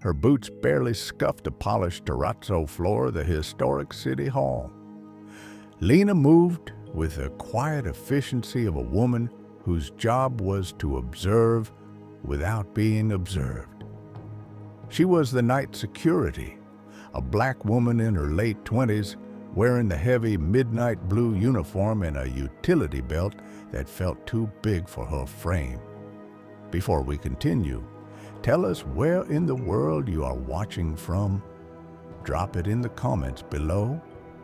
Her boots barely scuffed the polished terrazzo floor of the historic City Hall. Lena moved with the quiet efficiency of a woman whose job was to observe without being observed. She was the night security, a black woman in her late 20s, wearing the heavy midnight blue uniform and a utility belt that felt too big for her frame. Before we continue, tell us where in the world you are watching from. Drop it in the comments below,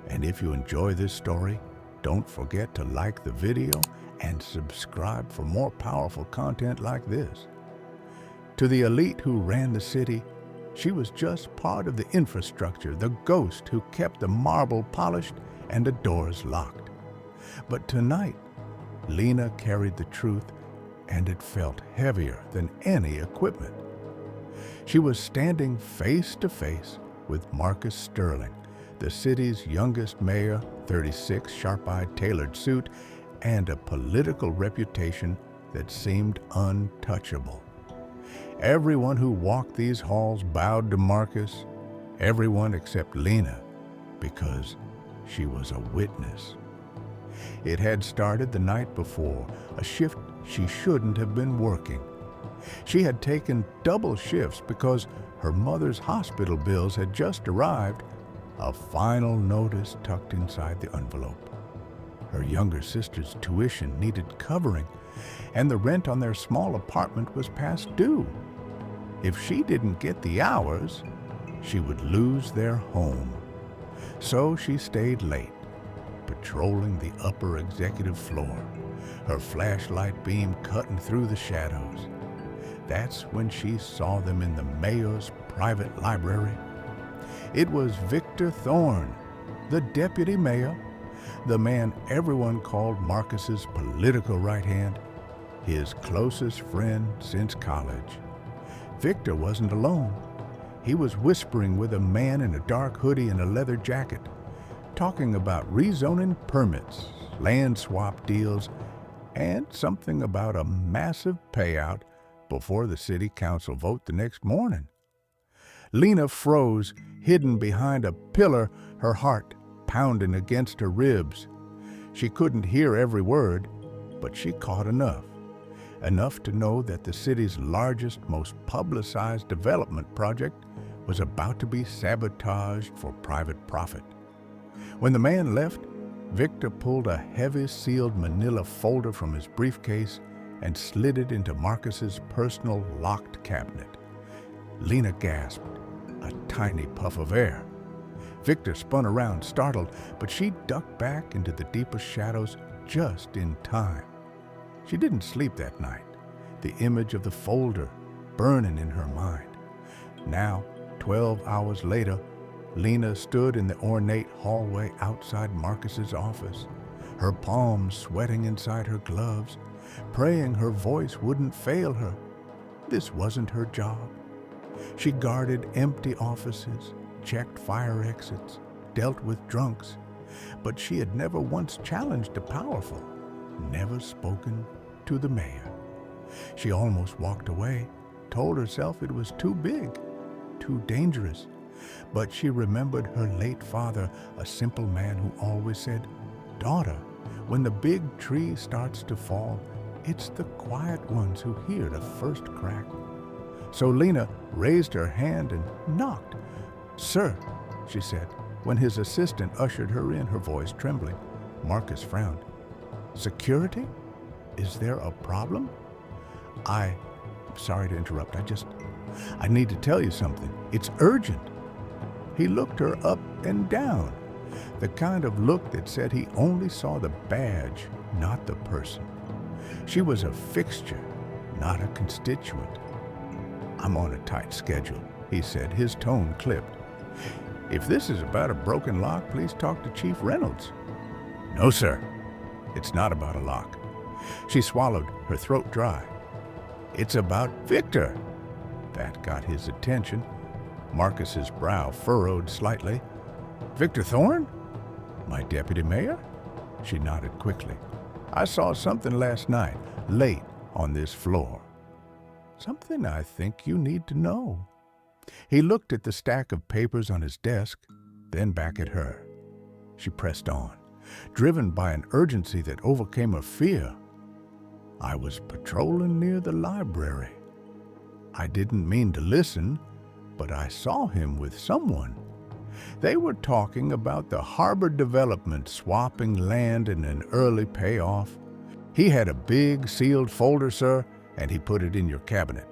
and if you enjoy this story, don't forget to like the video and subscribe for more powerful content like this. To the elite who ran the city, she was just part of the infrastructure, the ghost who kept the marble polished and the doors locked. But tonight, Lena carried the truth, and it felt heavier than any equipment. She was standing face to face with Marcus Sterling, the city's youngest mayor, 36, sharp-eyed tailored suit, and a political reputation that seemed untouchable. Everyone who walked these halls bowed to Marcus, everyone except Lena, because she was a witness. It had started the night before, a shift she shouldn't have been working. She had taken double shifts because her mother's hospital bills had just arrived, a final notice tucked inside the envelope. Her younger sister's tuition needed covering, and the rent on their small apartment was past due. If she didn't get the hours, she would lose their home. So she stayed late, patrolling the upper executive floor, her flashlight beam cutting through the shadows. That's when she saw them in the mayor's private library. It was Victor Thorne, the deputy mayor, the man everyone called Marcus's political right hand, his closest friend since college. Victor wasn't alone. He was whispering with a man in a dark hoodie and a leather jacket, talking about rezoning permits, land swap deals, and something about a massive payout before the city council vote the next morning. Lena froze, hidden behind a pillar, her heart pounding against her ribs. She couldn't hear every word, but she caught enough to know that the city's largest, most publicized development project was about to be sabotaged for private profit. When the man left, Victor pulled a heavy sealed manila folder from his briefcase and slid it into Marcus's personal locked cabinet. Lena gasped, a tiny puff of air. Victor spun around, startled, but she ducked back into the deeper shadows just in time. She didn't sleep that night, the image of the folder burning in her mind. Now, 12 hours later, Lena stood in the ornate hallway outside Marcus's office, her palms sweating inside her gloves, praying her voice wouldn't fail her. This wasn't her job. She guarded empty offices, checked fire exits, dealt with drunks, but she had never once challenged the powerful, never spoken to the mayor. She almost walked away, told herself it was too big, too dangerous. But she remembered her late father, a simple man who always said, "Daughter, when the big tree starts to fall, it's the quiet ones who hear the first crack." So Lena raised her hand and knocked. "Sir," she said, when his assistant ushered her in, her voice trembling. Marcus frowned. "Security? Is there a problem?" I'm sorry to interrupt. I need to tell you something. It's urgent." He looked her up and down, the kind of look that said he only saw the badge, not the person. She was a fixture, not a constituent. "I'm on a tight schedule," he said, his tone clipped. "If this is about a broken lock, please talk to Chief Reynolds." "No, sir. It's not about a lock." She swallowed, her throat dry. "It's about Victor." That got his attention. Marcus's brow furrowed slightly. "Victor Thorne? My deputy mayor?" She nodded quickly. "I saw something last night, late on this floor. Something I think you need to know." He looked at the stack of papers on his desk, then back at her. She pressed on, driven by an urgency that overcame her fear. I was patrolling near the library. I didn't mean to listen, but I saw him with someone. They were talking about the harbor development swapping land in an early payoff. He had a big sealed folder, sir, and he put it in your cabinet.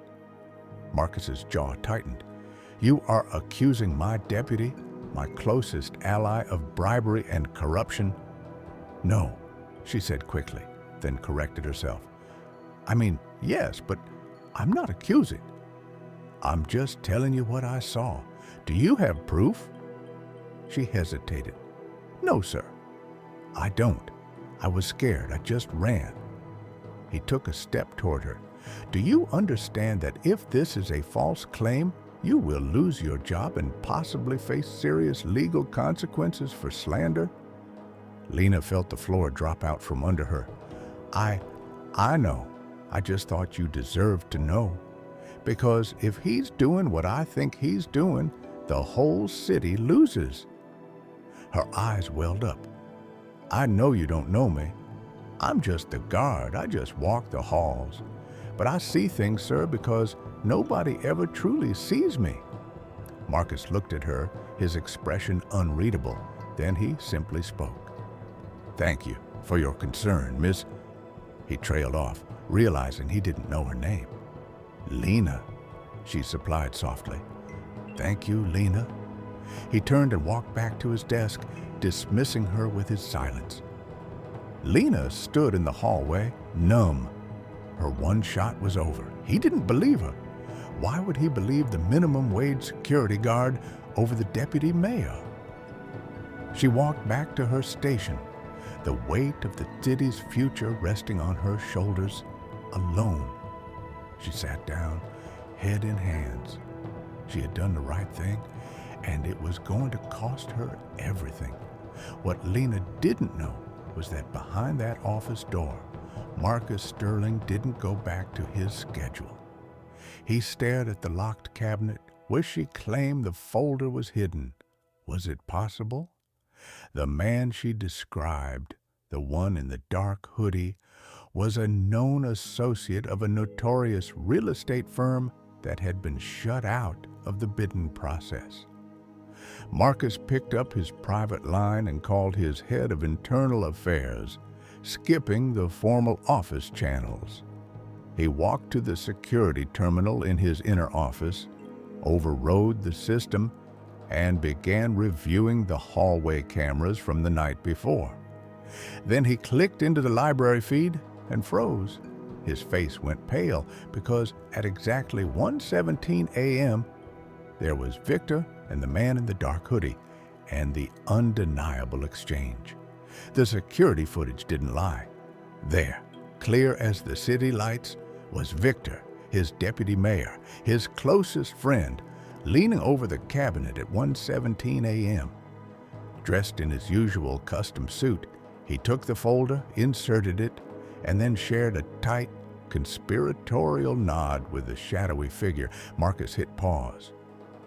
Marcus's jaw tightened. You are accusing my deputy, my closest ally, of bribery and corruption? No, she said quickly, then corrected herself. I mean, yes, but I'm not accusing. I'm just telling you what I saw. Do you have proof? She hesitated. No, sir. I don't. I was scared. I just ran. He took a step toward her. Do you understand that if this is a false claim, you will lose your job and possibly face serious legal consequences for slander? Lena felt the floor drop out from under her. I know. I just thought you deserved to know. Because if he's doing what I think he's doing, the whole city loses. Her eyes welled up. I know you don't know me. I'm just the guard. I just walk the halls. But I see things, sir, because nobody ever truly sees me. Marcus looked at her, his expression unreadable. Then he simply spoke. Thank you for your concern, Miss... He trailed off, realizing he didn't know her name. Lena, she supplied softly. Thank you, Lena. He turned and walked back to his desk, dismissing her with his silence. Lena stood in the hallway, numb. Her one shot was over. He didn't believe her. Why would he believe the minimum wage security guard over the deputy mayor? She walked back to her station, the weight of the city's future resting on her shoulders, alone. She sat down, head in hands. She had done the right thing, and it was going to cost her everything. What Lena didn't know was that behind that office door, Marcus Sterling didn't go back to his schedule. He stared at the locked cabinet where she claimed the folder was hidden. Was it possible? The man she described, the one in the dark hoodie, was a known associate of a notorious real estate firm that had been shut out of the bidding process. Marcus picked up his private line and called his head of internal affairs, skipping the formal office channels. He walked to the security terminal in his inner office, overrode the system, and began reviewing the hallway cameras from the night before. Then he clicked into the library feed and froze. His face went pale because at exactly 1:17 a.m., there was Victor and the man in the dark hoodie, and the undeniable exchange. The security footage didn't lie. There, clear as the city lights, was Victor, his deputy mayor, his closest friend, leaning over the cabinet at 1:17 a.m. Dressed in his usual custom suit, he took the folder, inserted it, and then shared a tight, conspiratorial nod with the shadowy figure. Marcus hit pause.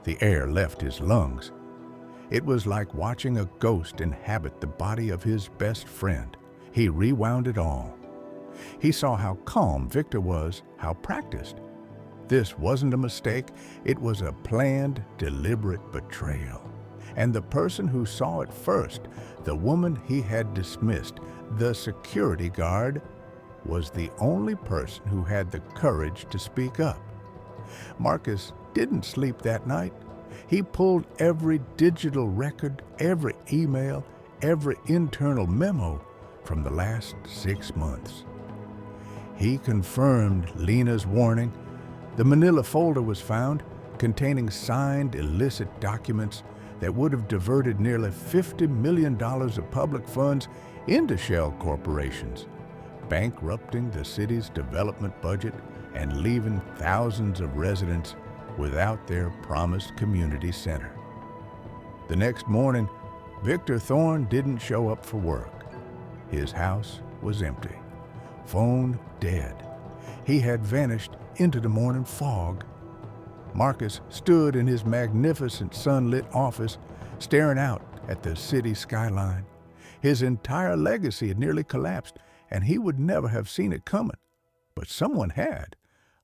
The air left his lungs. It was like watching a ghost inhabit the body of his best friend. He rewound it all. He saw how calm Victor was, how practiced. This wasn't a mistake. It was a planned, deliberate betrayal. And the person who saw it first, the woman he had dismissed, the security guard, was the only person who had the courage to speak up. Marcus didn't sleep that night. He pulled every digital record, every email, every internal memo from the last 6 months. He confirmed Lena's warning. The manila folder was found, containing signed illicit documents that would have diverted nearly $50 million of public funds into shell corporations, bankrupting the city's development budget and leaving thousands of residents without their promised community center. The next morning, Victor Thorne didn't show up for work. His house was empty. Phone dead. He had vanished into the morning fog. Marcus stood in his magnificent sunlit office, staring out at the city skyline. His entire legacy had nearly collapsed, and he would never have seen it coming. But someone had.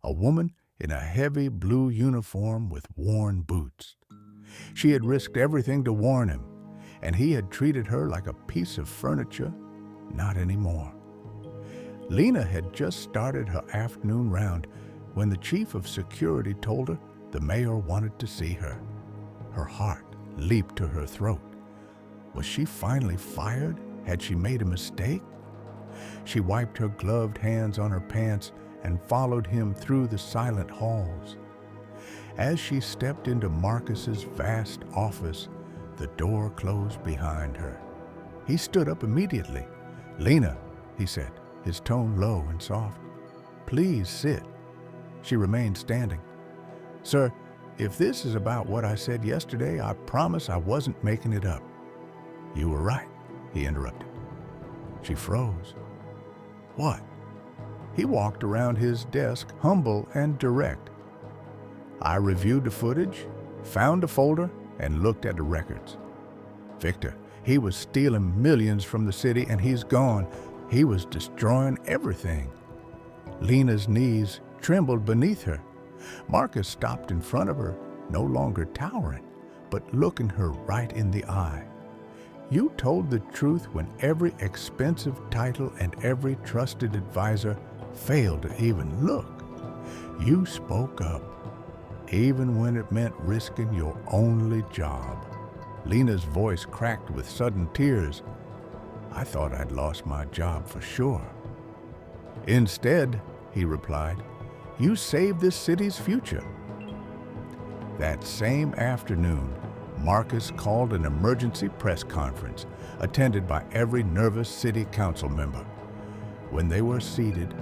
A woman in a heavy blue uniform with worn boots. She had risked everything to warn him, and he had treated her like a piece of furniture. Not anymore. Lena had just started her afternoon round when the chief of security told her the mayor wanted to see her. Her heart leaped to her throat. Was she finally fired? Had she made a mistake? She wiped her gloved hands on her pants and followed him through the silent halls. As she stepped into Marcus's vast office, the door closed behind her. He stood up immediately. "Lena," he said, his tone low and soft. "Please sit." She remained standing. "Sir, if this is about what I said yesterday, I promise I wasn't making it up." "You were right," he interrupted. She froze. "What?" He walked around his desk, humble and direct. "I reviewed the footage, found a folder, and looked at the records. Victor, he was stealing millions from the city, and he's gone. He was destroying everything." Lena's knees trembled beneath her. Marcus stopped in front of her, no longer towering, but looking her right in the eye. "You told the truth when every expensive title and every trusted advisor failed to even look. You spoke up, even when it meant risking your only job." Lena's voice cracked with sudden tears. "I thought I'd lost my job for sure." "Instead," he replied, "you saved this city's future." That same afternoon, Marcus called an emergency press conference, attended by every nervous city council member. When they were seated,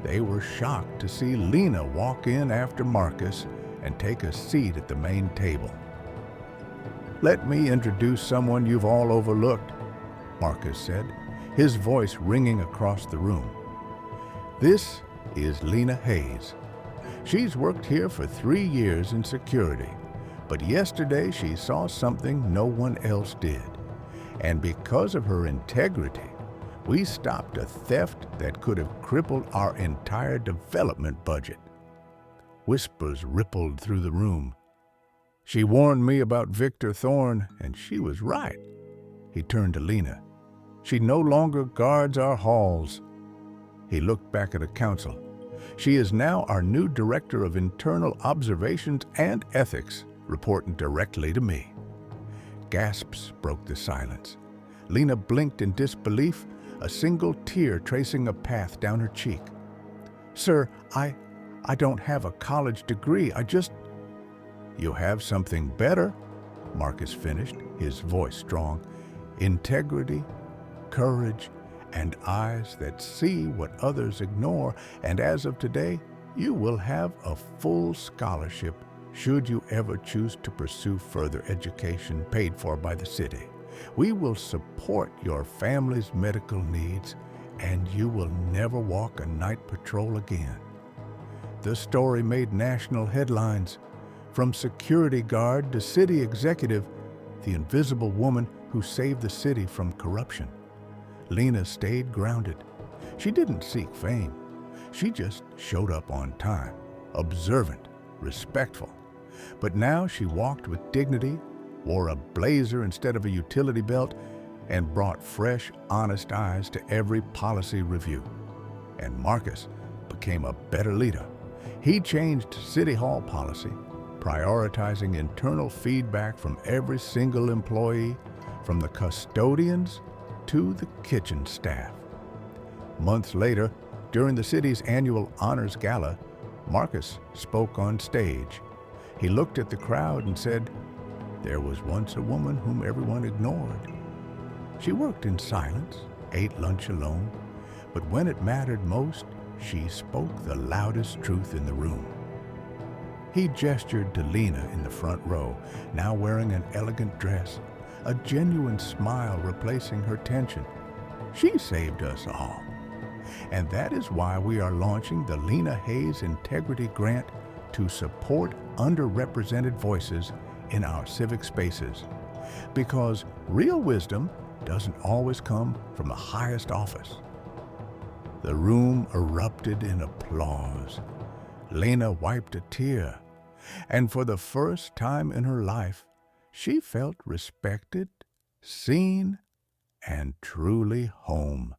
they were shocked to see Lena walk in after Marcus and take a seat at the main table. "Let me introduce someone you've all overlooked," Marcus said, his voice ringing across the room. "This is Lena Hayes. She's worked here for 3 years in security, but yesterday she saw something no one else did. And because of her integrity, we stopped a theft that could have crippled our entire development budget." Whispers rippled through the room. "She warned me about Victor Thorne, and she was right." He turned to Lena. "She no longer guards our halls." He looked back at the council. "She is now our new Director of Internal Observations and Ethics, reporting directly to me." Gasps broke the silence. Lena blinked in disbelief, a single tear tracing a path down her cheek. "Sir, I don't have a college degree. I just—" "You have something better," Marcus finished, his voice strong. "Integrity, courage, and eyes that see what others ignore. And as of today, you will have a full scholarship should you ever choose to pursue further education paid for by the city. We will support your family's medical needs, and you will never walk a night patrol again." The story made national headlines. From security guard to city executive, the invisible woman who saved the city from corruption. Lena stayed grounded. She didn't seek fame. She just showed up on time, observant, respectful. But now she walked with dignity, wore a blazer instead of a utility belt, and brought fresh, honest eyes to every policy review. And Marcus became a better leader. He changed City Hall policy, prioritizing internal feedback from every single employee, from the custodians to the kitchen staff. Months later, during the city's annual Honors Gala, Marcus spoke on stage. He looked at the crowd and said, "There was once a woman whom everyone ignored. She worked in silence, ate lunch alone, but when it mattered most, she spoke the loudest truth in the room." He gestured to Lena in the front row, now wearing an elegant dress, a genuine smile replacing her tension. "She saved us all. And that is why we are launching the Lena Hayes Integrity Grant to support underrepresented voices in our civic spaces. Because real wisdom doesn't always come from the highest office. The room erupted in applause. Lena wiped a tear, and for the first time in her life, she felt respected, seen, and truly home.